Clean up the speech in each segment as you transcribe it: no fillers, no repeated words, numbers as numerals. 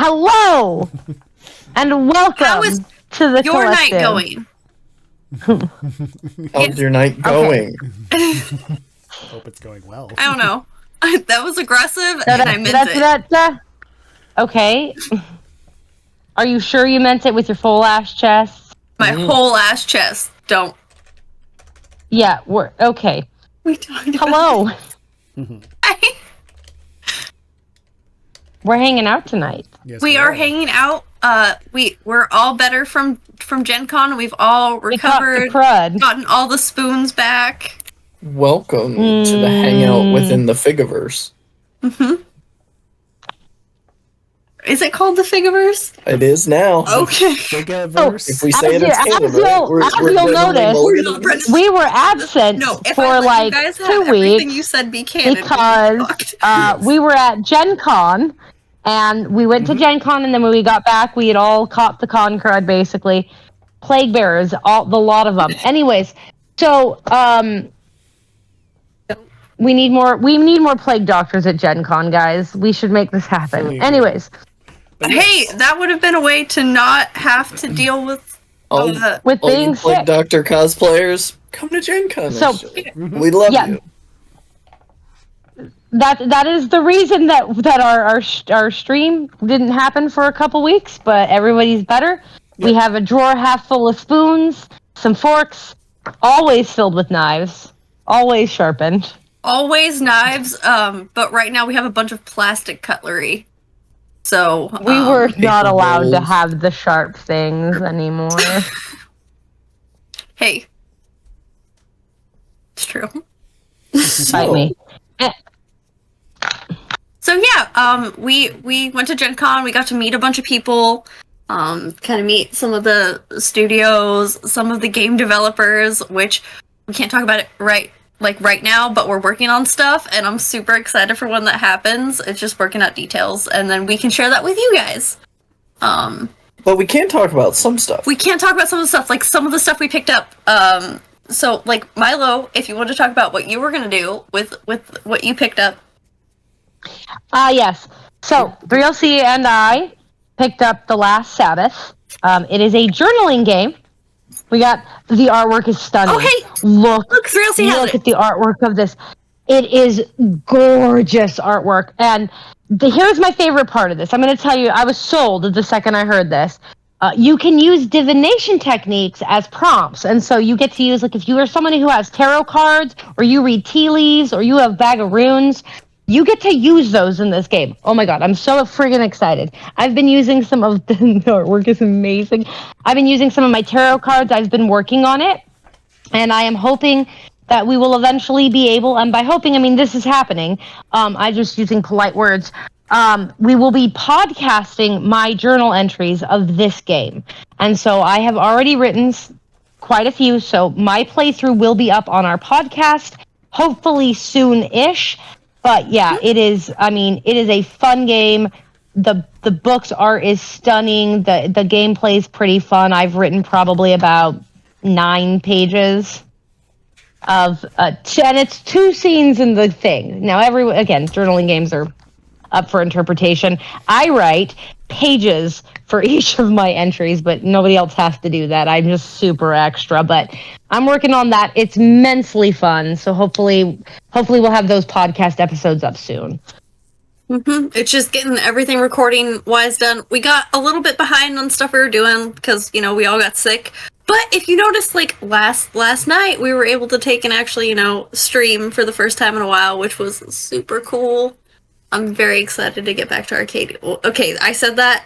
Hello, and welcome How is to the your collective. night going? How's your night going? Hope it's going well. I don't know. That was aggressive, and I meant it. Okay. Are you sure you meant it with your full ass chest? My whole ass chest. Don't. Yeah, we're okay. We talked about Hello. it. We're hanging out tonight. Yes, We are hanging out. We're all better from Gen Con. We've all recovered, We caught the crud. gotten all the spoons back. Welcome to the hangout within the Figiverse. Is it called the Figiverse? It is now. Okay. Figiverse. If we say As it in you'll notice, we were absent No, if for I let like you guys 2 have everything weeks you said be canon because we were at Gen Con, and we went to Gen Con, and then when we got back, we had all caught the con crud, basically. Plague bearers, the lot of them. Anyways, so we need more plague doctors at Gen Con, guys. We should make this happen. Anyways. Hey, that would have been a way to not have to deal with being sick. Plague Doctor cosplayers, come to Gen Con. So we love you. That is the reason that our stream didn't happen for a couple weeks, but everybody's better. Yep. We have a drawer half full of spoons, some forks, always filled with knives, always sharpened. Always knives, but right now we have a bunch of plastic cutlery. So we were not allowed to have the sharp things anymore. Hey. It's true. Fight me. So yeah, we went to Gen Con, we got to meet a bunch of people, kind of meet some of the studios, some of the game developers, which we can't talk about it right now, but we're working on stuff, and I'm super excited for when that happens. It's just working out details, and then we can share that with you guys. But we can talk about some stuff. We can't talk about some of the stuff, like some of the stuff we picked up. So, like, Milo, if you want to talk about what you were going to do with what you picked up. Yes. So, 3LC and I picked up The Last Sabbath. It is a journaling game. We got the artwork is stunning. Oh, hey! Look, 3LC has look at the artwork of this. It is gorgeous artwork. And here's my favorite part of this. I'm going to tell you, I was sold the second I heard this. You can use divination techniques as prompts. And so you get to use, like, if you are somebody who has tarot cards, or you read tea leaves, or you have a bag of runes, you get to use those in this game. Oh my god, I'm so friggin' excited. I've been using some of the artwork is amazing. I've been using some of my tarot cards. I've been working on it. And I am hoping that we will eventually be able, and by hoping, I mean this is happening. I'm just using polite words. We will be podcasting my journal entries of this game. And so I have already written quite a few, so my playthrough will be up on our podcast, hopefully soon-ish. But yeah, it is a fun game. The book's art is stunning. The gameplay is pretty fun. I've written probably about 9 pages of and it's 2 scenes in the thing. Now journaling games are up for interpretation. I write pages for each of my entries, but nobody else has to do that. I'm just super extra, but I'm working on that. It's immensely fun. So hopefully we'll have those podcast episodes up soon. It's just getting everything recording wise done. We got a little bit behind on stuff we were doing because, we all got sick. But if you notice, like last night, we were able to take and actually, stream for the first time in a while, which was super cool. I'm very excited to get back to Arcadia. Well, okay, I said that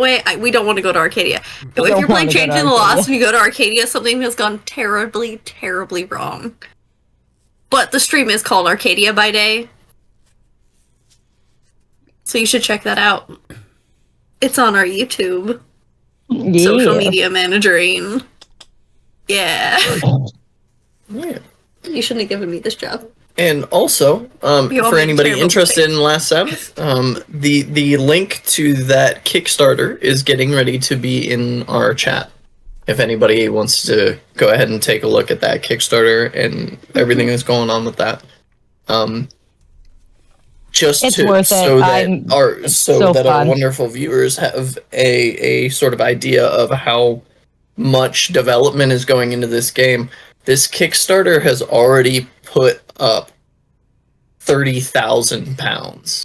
way. We don't want to go to Arcadia. If you're playing Changing the Lost and you go to Arcadia, something has gone terribly, terribly wrong. But the stream is called Arcadia by Day. So you should check that out. It's on our YouTube. Yeah. Social media managering. Yeah. Yeah. You shouldn't have given me this job. And also, for anybody interested in Last Sabbath, the link to that Kickstarter is getting ready to be in our chat. If anybody wants to go ahead and take a look at that Kickstarter and everything that's going on with that. just It's to worth it. so that so our fun. wonderful viewers have a sort of idea of how much development is going into this game. This Kickstarter has already put up £30,000.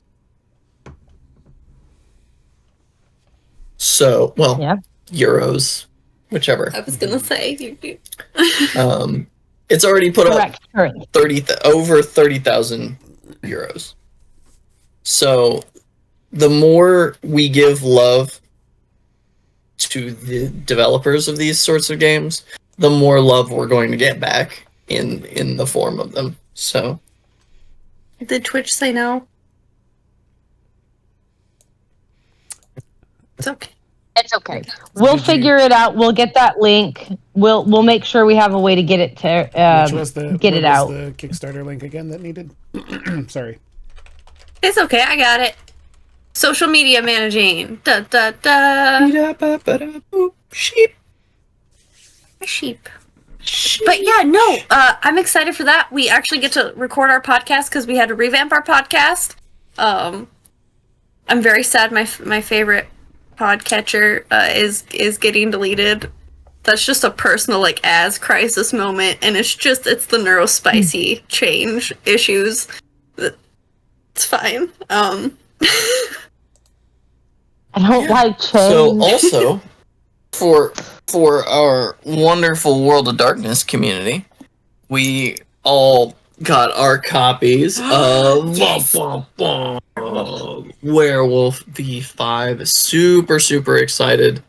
So, well, Yeah. euros, whichever. I was gonna say. It's already put Correct. up over 30,000 euros. So, the more we give love to the developers of these sorts of games, the more love we're going to get back in the form of them. So, Did Twitch say no? It's okay. It's okay. We'll figure it out. We'll get that link. We'll make sure we have a way to get it to get it out. The Kickstarter link again that needed? Sorry. It's okay. I got it. Social media managing. Da da da. sheep. Sheep. But yeah, no. I'm excited for that. We actually get to record our podcast because we had to revamp our podcast. I'm very sad. My favorite podcatcher is getting deleted. That's just a personal as crisis moment, and it's the neurospicy change issues. It's fine. I don't like change. So also for our wonderful World of Darkness community, we all got our copies of Werewolf V5. Super excited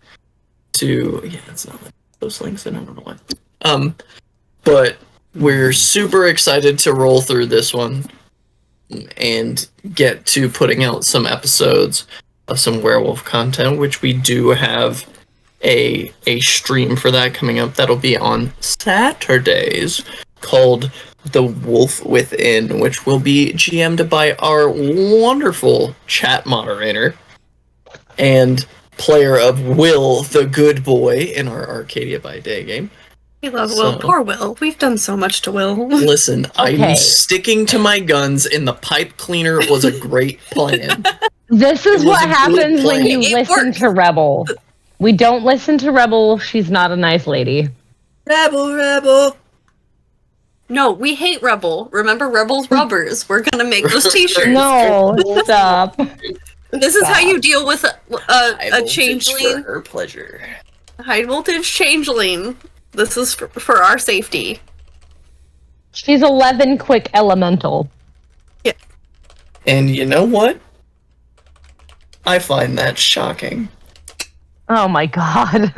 to it's not like those links in, I don't know why. But we're super excited to roll through this one and get to putting out some episodes of some werewolf content, which we do have a stream for that coming up. That'll be on Saturdays, called The Wolf Within, which will be GM'd by our wonderful chat moderator and player of Will the Good Boy in our Arcadia by Day game. We love Will. Poor Will. We've done so much to Will. Listen, Okay. I'm sticking to my guns, and the pipe cleaner was a great plan. This is what happens when you It listen worked. to Rebel. We don't listen to Rebel. She's not a nice lady. Rebel. No, we hate Rebel. Remember Rebel's rubbers. We're gonna make those t-shirts. No, stop. This is how you deal with a changeling. For her pleasure. High voltage changeling. This is for our safety. She's 11 quick elemental. Yeah. And you know what? I find that shocking. Oh my god.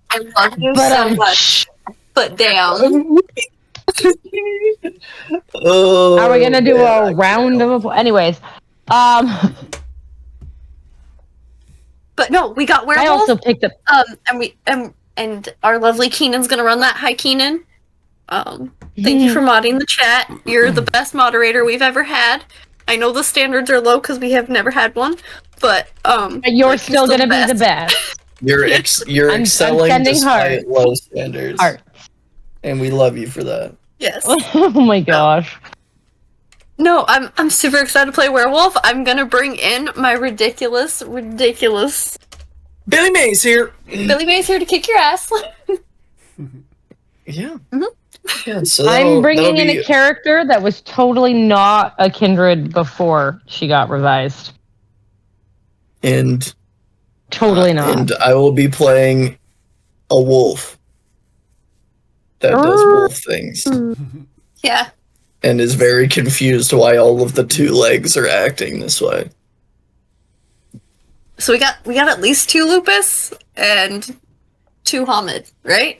I love you But, so much. Put down. Oh, Are we gonna do man, a round of anyways? But no, we got I werewolf. also picked up. And our lovely Keenan's gonna run that. Hi, Keenan. Thank you for modding the chat. You're the best moderator we've ever had. I know the standards are low because we have never had one, but You're still gonna be the best. You're I'm excelling sending despite hearts. low standards. Heart. And we love you for that. Yes. Oh my gosh. No, I'm super excited to play werewolf. I'm gonna bring in my ridiculous Billy Mays here. Billy May's here to kick your ass. Yeah. Mm-hmm. Yeah, so I'm bringing in be- a character that was totally not a kindred before she got revised. and Totally not. And I will be playing a wolf that does wolf things Yeah. and is very confused why all of the two legs are acting this way. So we got at least 2 Lupus and 2 Hamid, right?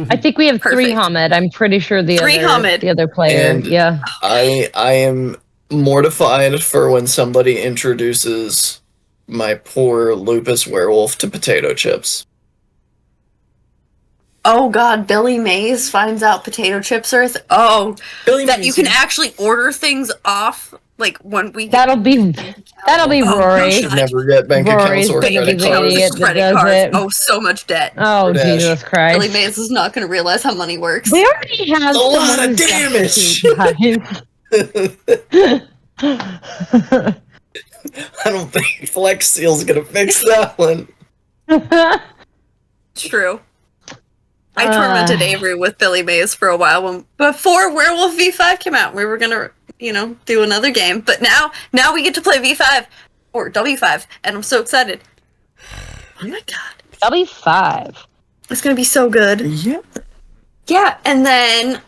I think we have 3 Perfect. Hamid. I'm pretty sure the 3 Hamid. other player. And yeah. I am mortified for when somebody introduces my poor lupus werewolf to potato chips. Oh god, Billy Mays finds out potato chips are Billy that Mays you can here. actually order things off like when we That'll be Rory. Should never get bank Rory's accounts or gonna be credit the cards. idiot that credit does cards. it. Oh, so much debt. Oh Dash. Jesus Christ! Billy Mays is not going to realize how money works. We already have A lot someone of who's damage. got 2 guys. I don't think Flex Seal's gonna fix that one. It's true. I tormented Avery with Billy Mays for a while before Werewolf V5 came out. We were gonna, do another game, but now we get to play V5 or W5, and I'm so excited. Oh my god, W5. it's gonna be so good. Yeah. Yeah, and then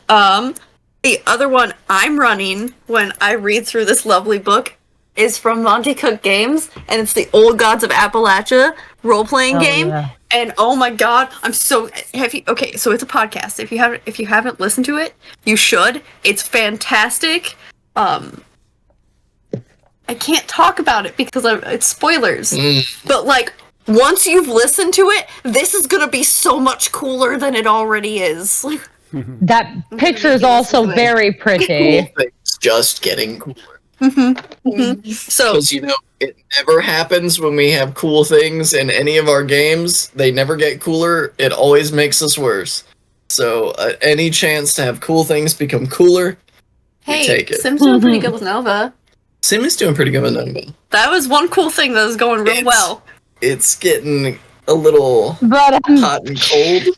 the other one I'm running when I read through this lovely book is from Monty Cook Games, and it's the Old Gods of Appalachia role-playing game. Yeah. And oh my god, I'm so okay, so it's a podcast. If you haven't listened to it, you should. It's fantastic. I can't talk about it because it's spoilers. But like once you've listened to it, this is going to be so much cooler than it already is. That picture is also very pretty. Cool things just getting cooler. So, because it never happens when we have cool things in any of our games. They never get cooler. It always makes us worse. So any chance to have cool things become cooler, we take it. Sim's doing pretty good with Nova. Sim is doing pretty good with Nova. That was one cool thing that was going real well. It's getting a little hot and cold.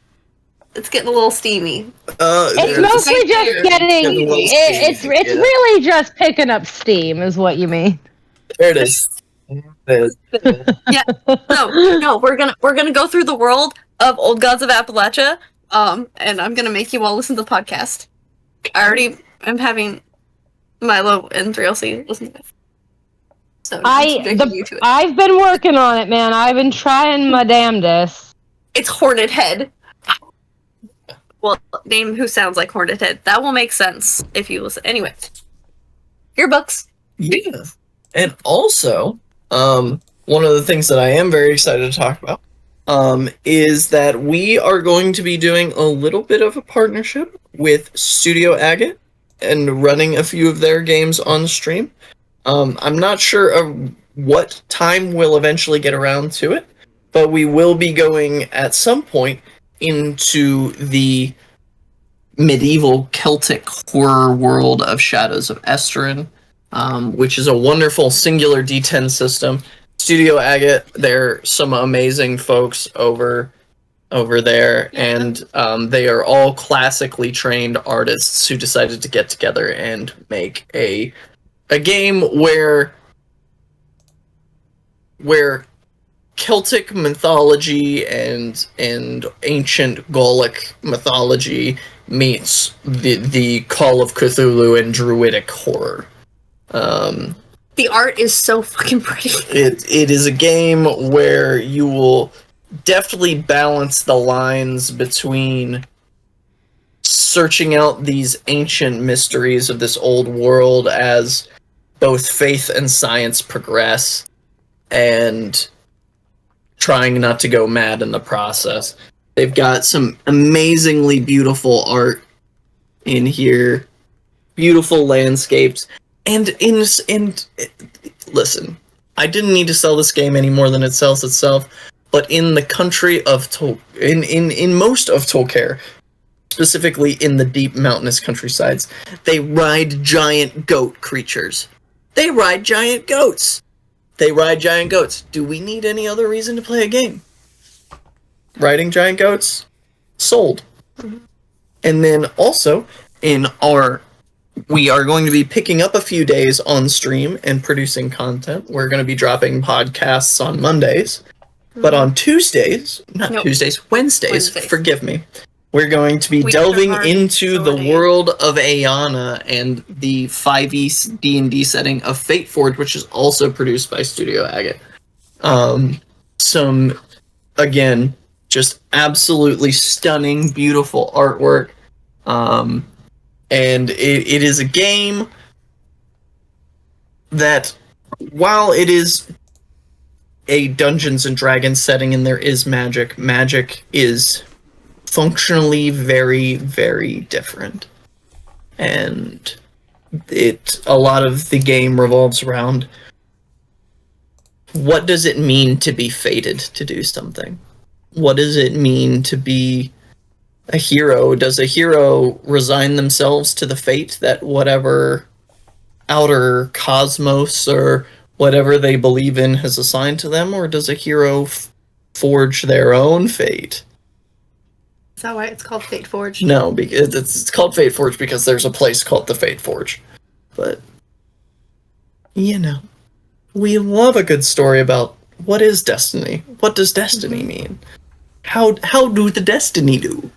It's getting a little steamy. It's mostly just getting. It's really just picking up steam, is what you mean. There it is. Yeah. No. We're gonna go through the world of Old Gods of Appalachia. And I'm gonna make you all listen to the podcast. I already am having Milo and 3LC listen to it. So I've been working on it, man. I've been trying my damnedest. It's Hornet Head. Well, name who sounds like Hornet Head. That will make sense if you listen. Anyway, your books. Yeah. And also, one of the things that I am very excited to talk about is that we are going to be doing a little bit of a partnership with Studio Agate and running a few of their games on stream. I'm not sure of what time we'll eventually get around to it, but we will be going at some point into the medieval Celtic horror world of Shadows of Esteren, which is a wonderful singular D10 system. Studio Agate, they're some amazing folks over there, and they are all classically trained artists who decided to get together and make a game where Celtic mythology and ancient Gallic mythology meets the Call of Cthulhu and druidic horror. The art is so fucking pretty. It is a game where you will deftly balance the lines between searching out these ancient mysteries of this old world as both faith and science progress, and trying not to go mad in the process. They've got some amazingly beautiful art in here, beautiful landscapes, and listen, I didn't need to sell this game any more than it sells itself, but in the country of in most of Tolkien, specifically in the deep mountainous countrysides, they ride giant goat creatures. They ride giant goats. Do we need any other reason to play a game? Riding giant goats? Sold. Mm-hmm. And then also, we are going to be picking up a few days on stream and producing content. We're going to be dropping podcasts on Mondays. Mm-hmm. But on Wednesdays, forgive me, we're going to be delving into the world of Aeana and the 5e D&D setting of Fateforge, which is also produced by Studio Agate. Some, again, just absolutely stunning, beautiful artwork. And it is a game that, while it is a Dungeons and Dragons setting and there is magic is functionally very, very different. And a lot of the game revolves around, what does it mean to be fated to do something? What does it mean to be a hero? Does a hero resign themselves to the fate that whatever outer cosmos or whatever they believe in has assigned to them, or does a hero forge their own fate? Is that why it's called Fate Forge? No, because it's called Fate Forge because there's a place called the Fate Forge. But, you know, we love a good story about what is destiny. What does destiny mean? How do the destiny do?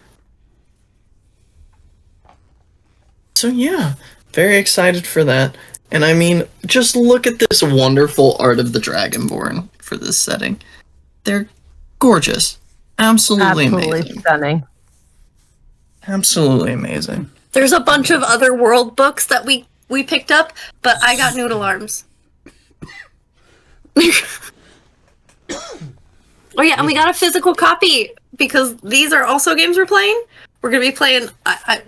So yeah, very excited for that. And I mean, just look at this wonderful art of the Dragonborn for this setting. They're gorgeous. Absolutely amazing. Stunning. Absolutely amazing. There's a bunch of other world books that we picked up, but I got noodle arms. Oh yeah, and we got a physical copy because these are also games we're playing. We're gonna be playing.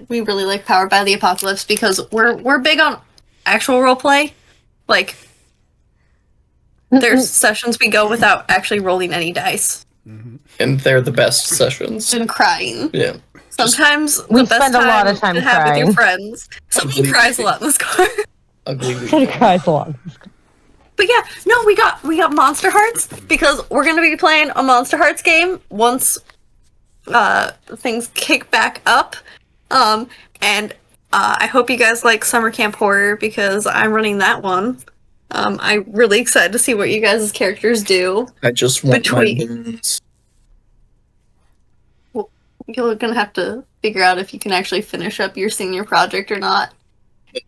We really like Powered by the Apocalypse because we're big on actual roleplay. Like, there's sessions we go without actually rolling any dice. And they're the best sessions. And crying. Yeah. Sometimes we the best spend a lot of time to have with crying. your friends. Somebody cries a lot in this car. Ugly. Cries a lot. But yeah, no, we got Monster Hearts because we're gonna be playing a Monster Hearts game once things kick back up. And I hope you guys like Summer Camp Horror because I'm running that one. I'm really excited to see what you guys' characters do. I just want my boons. Well, you're gonna have to figure out if you can actually finish up your senior project or not.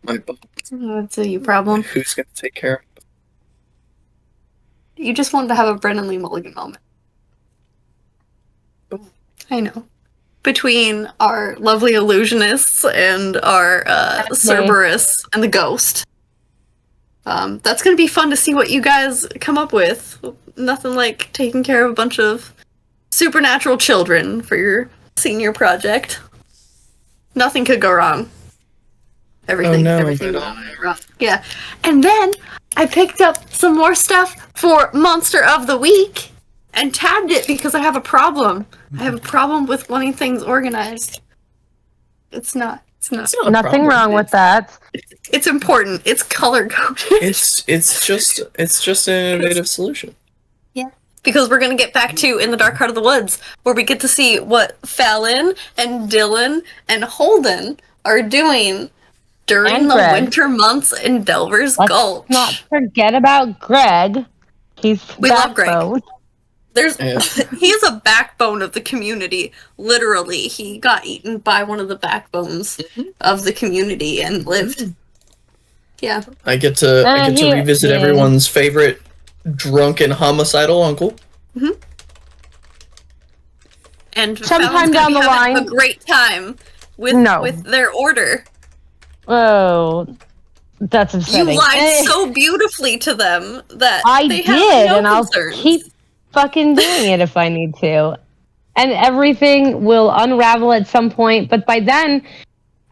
My boons. That's a you problem. Who's gonna take care of it? You just wanted to have a Brennan Lee Mulligan moment. I know. Between our lovely illusionists and our Cerberus and the ghost. That's going to be fun to see what you guys come up with. Nothing like taking care of a bunch of supernatural children for your senior project. Nothing could go wrong. Everything went wrong. Yeah. And then I picked up some more stuff for Monster of the Week and tabbed it because I have a problem. I have a problem with wanting things organized. It's not Nothing wrong with that. It's important. It's color coded. It's just an innovative solution. Yeah. Because we're gonna get back to In the Dark Heart of the Woods, where we get to see what Fallon and Dylan and Holden are doing during And the Greg. winter months in Delver's Let's Gulch. not forget about Greg. He's We love Greg. backbone. He's a backbone of the community. Literally, he got eaten by one of the backbones of the community and lived. Yeah. I get to revisit everyone's favorite drunken homicidal uncle. And Sometime Fallon's down gonna the be having line- a great time with their order. Oh, that's You upsetting. lied so beautifully to them that I they have did, no and I'll concerns. keep fucking doing it if I need to. And everything will unravel at some point, but by then,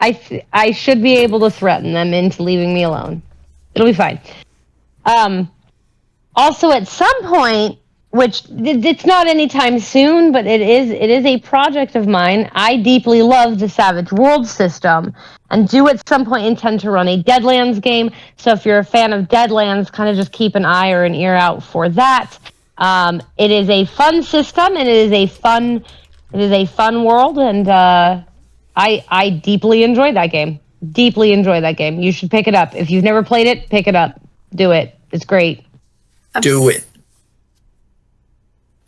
I should be able to threaten them into leaving me alone. It'll be fine. Also, at some point, which it's not anytime soon, but it is a project of mine. I deeply love the Savage Worlds system, and do at some point intend to run a Deadlands game. So if you're a fan of Deadlands, kind of just keep an eye or an ear out for that. It is a fun system, and it is a fun world, and I deeply enjoy that game. Deeply enjoy that game. You should pick it up. If you've never played it, pick it up. Do it. It's great. Do it.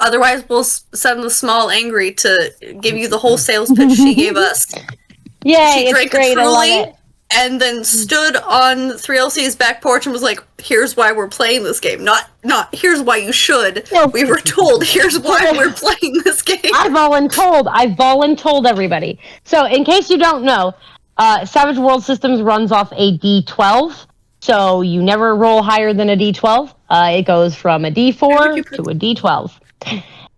Otherwise, we'll send the small angry to give you the whole sales pitch she gave us. Yay, She it's drank great. a I love Truly it. and then stood on 3LC's back porch and was like, "Here's why we're playing this game. Not here's why you should. No. We were told. Here's why we're playing this game." I've voluntold everybody. So, in case you don't know, Savage World Systems runs off a D12. So, you never roll higher than a D12. It goes from a D4 to a D12.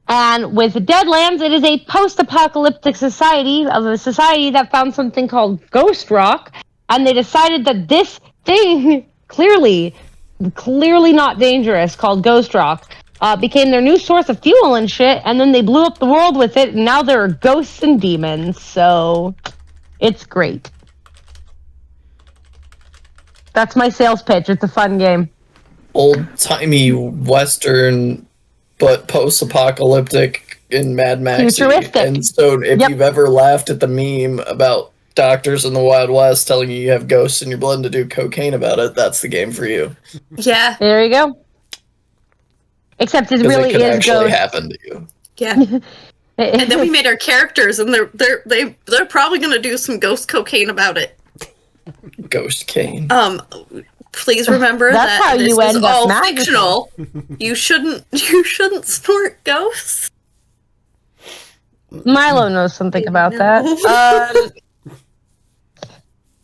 And with Deadlands, it is a post-apocalyptic society that found something called Ghost Rock, and they decided that this thing, clearly not dangerous, called Ghost Rock, became their new source of fuel and shit, and then they blew up the world with it, and now there are ghosts and demons, so it's great. That's my sales pitch. It's a fun game. Old-timey Western, but post-apocalyptic in Mad Max. Futuristic. And so if you've ever laughed at the meme about doctors in the Wild West telling you have ghosts in your blood and to do cocaine about it, that's the game for you. Yeah. There you go. Except it really it could is actually ghosts. happen to you. Yeah. And then we made our characters, and they're probably gonna do some ghost cocaine about it. Ghost cane. Please remember That's that how this you is end up all magical. fictional. You shouldn't snort ghosts. Milo knows something about that.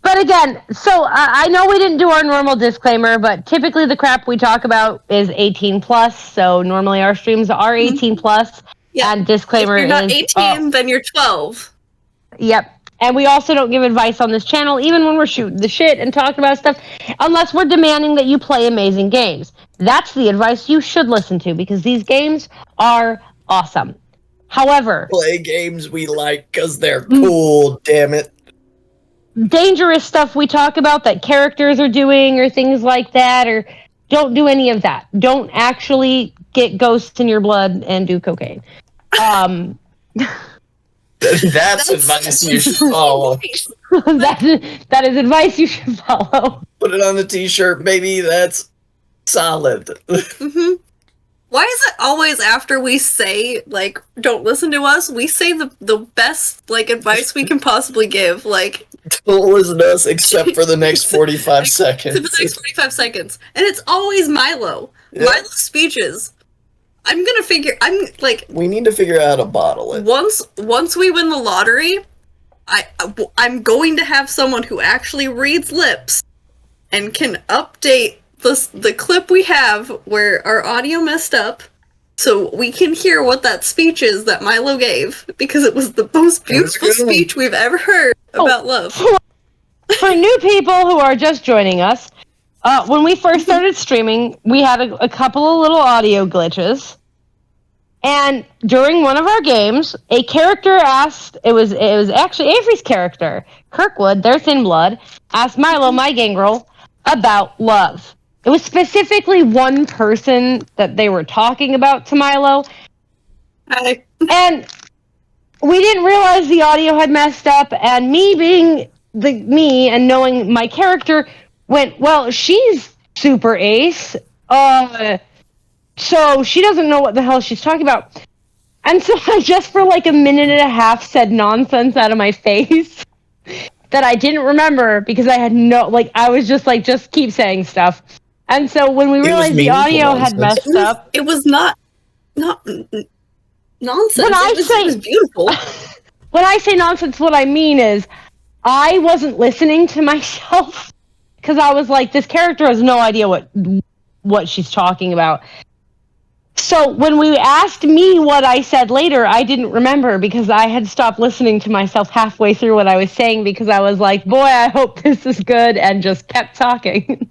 But again, so I know we didn't do our normal disclaimer, but typically the crap we talk about is 18 plus. So normally our streams are 18 plus. Yeah. And disclaimer if you're not is 18, then you're 12. Yep. And we also don't give advice on this channel, even when we're shooting the shit and talking about stuff, unless we're demanding that you play amazing games. That's the advice you should listen to, because these games are awesome. However, play games we like because they're cool, damn it. Dangerous stuff we talk about that characters are doing or things like that, or don't do any of that. Don't actually get ghosts in your blood and do cocaine. That's advice you should follow. that is advice you should follow. Put it on the t-shirt, baby. That's solid. Mm-hmm. Why is it always after we say, like, don't listen to us, we say the best, like, advice we can possibly give, like... Don't listen to us except for the next 45 seconds. For the next 45 seconds. And it's always Milo. Yep. Milo's speeches. I'm like... We need to figure out how to bottle it. Once we win the lottery, I'm going to have someone who actually reads lips and can update the clip we have where our audio messed up, so we can hear what that speech is that Milo gave, because it was the most beautiful speech we've ever heard about love. For new people who are just joining us, when we first started streaming, we had a couple of little audio glitches, and during one of our games, a character asked, it was actually Avery's character, Kirkwood, their Thin Blood, asked Milo, my gangrel, about love. It was specifically one person that they were talking about to Milo. And we didn't realize the audio had messed up, and me being me and knowing my character went, well, she's super ace, so she doesn't know what the hell she's talking about. And so I just for like a minute and a half said nonsense out of my face that I didn't remember, because I had I was just like, just keep saying stuff. And so when we realized the audio had messed up... It was not nonsense. It was beautiful. When I say nonsense, what I mean is I wasn't listening to myself, because I was like, this character has no idea what she's talking about. So when we asked me what I said later, I didn't remember, because I had stopped listening to myself halfway through what I was saying, because I was like, boy, I hope this is good, and just kept talking.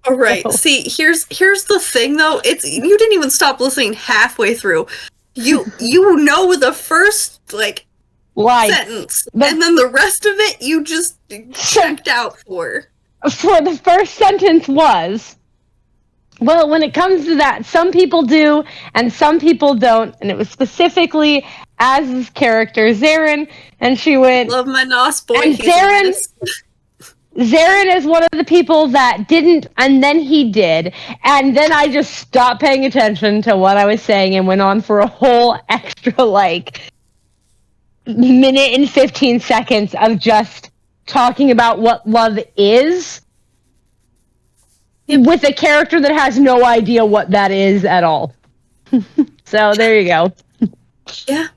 All right. So. See, here's the thing, though. You didn't even stop listening halfway through. You know the first sentence, and then the rest of it you just checked out for. For the first sentence was, well, when it comes to that, some people do and some people don't, and it was specifically Az's character Zarin, and she went, "Love my Nos boy." And Zarin is one of the people that didn't, and then he did. And then I just stopped paying attention to what I was saying and went on for a whole extra, minute and 15 seconds of just talking about what love is with a character that has no idea what that is at all. So there you go. Yeah.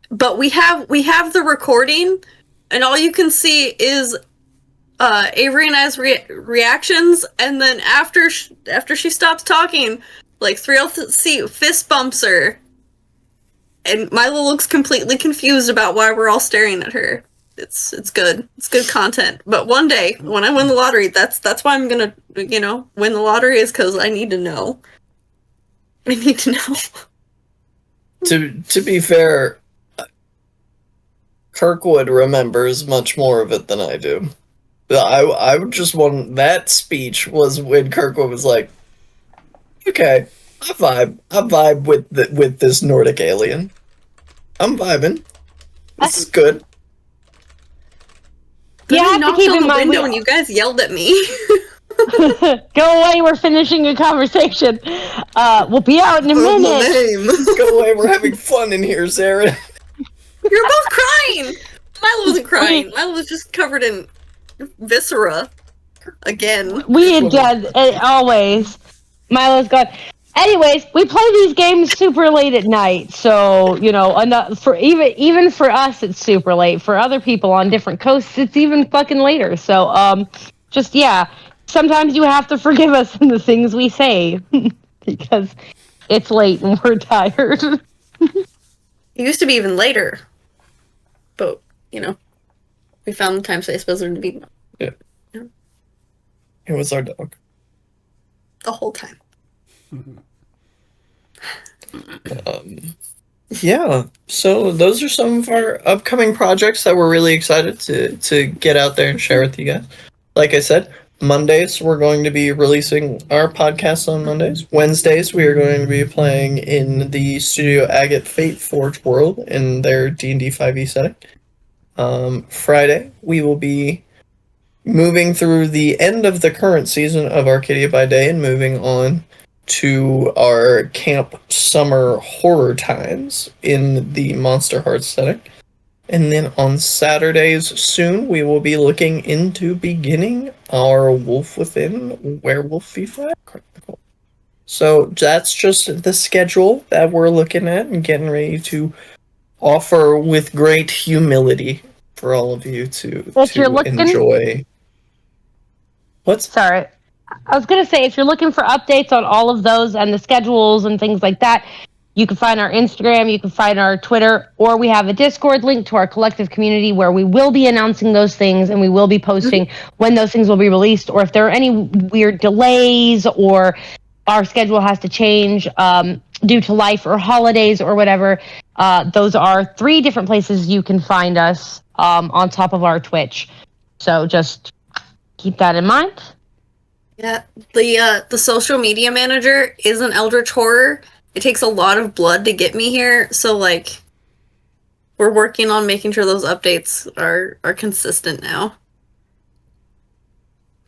But we have the recording, and all you can see is Avery and I's reactions, and then after she stops talking, 3LC fist bumps her, and Milo looks completely confused about why we're all staring at her. It's good. It's good content. But one day, when I win the lottery, that's why I'm gonna, win the lottery, is because I need to know. I need to know. To be fair, Kirkwood remembers much more of it than I do. I would just want that speech was when Kirkwood was like, "Okay, I vibe with this Nordic alien. I'm vibing. This is good." Then You I have to knocked keep on in the mind window and you guys yelled at me. Go away, we're finishing a conversation. We'll be out in a minute. Name. Go away, we're having fun in here, Sarah. You're both crying. Milo wasn't crying. Milo was just covered in viscera. Again. We did always. Milo's gone. Anyways, we play these games super late at night, so for even for us, it's super late. For other people on different coasts, it's even fucking later. So, sometimes you have to forgive us in the things we say because it's late and we're tired. It used to be even later, but we found the time space wizard to be. Yeah. It was our dog. The whole time. Yeah, so those are some of our upcoming projects that we're really excited to get out there and share with you guys. Like I said, Mondays we're going to be releasing our podcast on Mondays. Wednesdays we are going to be playing in the Studio Agate Fate Forge world in their D&D 5e setting. Friday we will be moving through the end of the current season of Arcadia by Day and moving on to our camp summer horror times in the Monster Hearts setting. And then on Saturdays soon, we will be looking into beginning our Wolf Within Werewolf V5 Chronicle. So that's just the schedule that we're looking at and getting ready to offer with great humility for all of you to enjoy. Sorry. I was going to say, if you're looking for updates on all of those and the schedules and things like that, you can find our Instagram, you can find our Twitter, or we have a Discord link to our collective community where we will be announcing those things and we will be posting when those things will be released, or if there are any weird delays or our schedule has to change due to life or holidays or whatever. Those are 3 different places you can find us on top of our Twitch. So just keep that in mind. Yeah, the social media manager is an Eldritch Horror. It takes a lot of blood to get me here, so we're working on making sure those updates are consistent now.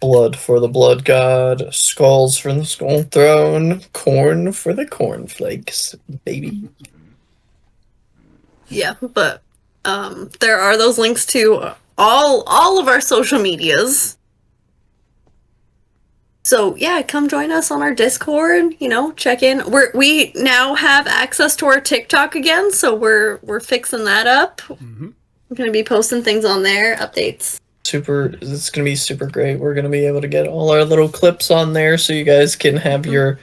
Blood for the blood god, skulls for the skull throne, corn for the cornflakes, baby. Yeah, but there are those links to all of our social medias. So yeah, come join us on our Discord. Check in. We now have access to our TikTok again, so we're fixing that up. Mm-hmm. We're gonna be posting things on there, updates. It's gonna be super great. We're gonna be able to get all our little clips on there, so you guys can have your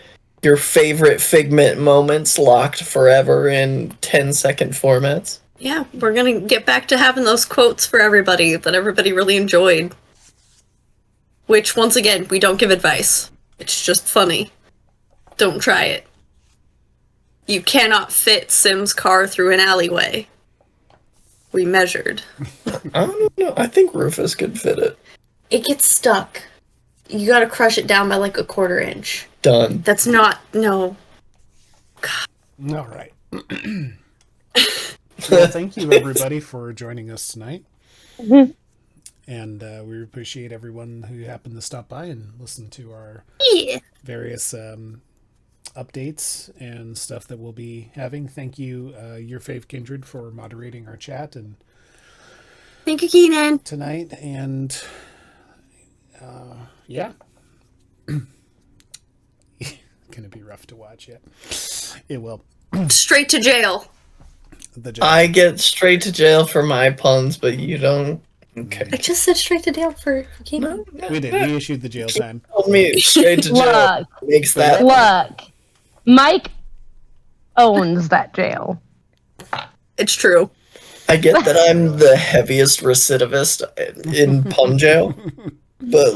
favorite Figment moments locked forever in 10-second formats. Yeah, we're gonna get back to having those quotes for everybody that everybody really enjoyed. Which, once again, we don't give advice. It's just funny. Don't try it. You cannot fit Sim's car through an alleyway. We measured. I don't know. I think Rufus could fit it. It gets stuck. You gotta crush it down by a 1/4 inch. Done. That's not... No. All right. Well, thank you, everybody, for joining us tonight. Mm-hmm. And we appreciate everyone who happened to stop by and listen to our various updates and stuff that we'll be having. Thank you, Your Fave Kindred, for moderating our chat. And thank you, Keenan. Tonight. And yeah. Gonna be rough to watch yet. It will. Straight to jail. I get straight to jail for my puns, but you don't. Okay. I just said straight to jail for Keenan. No, we did. We issued the jail time. Told me straight to jail. Makes that. Look, Mike owns that jail. It's true. I get that I'm the heaviest recidivist in pun jail, but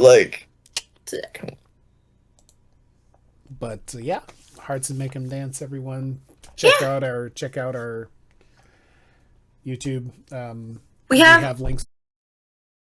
But yeah, Hearts and Make 'em Dance, everyone. Check out our YouTube. We have links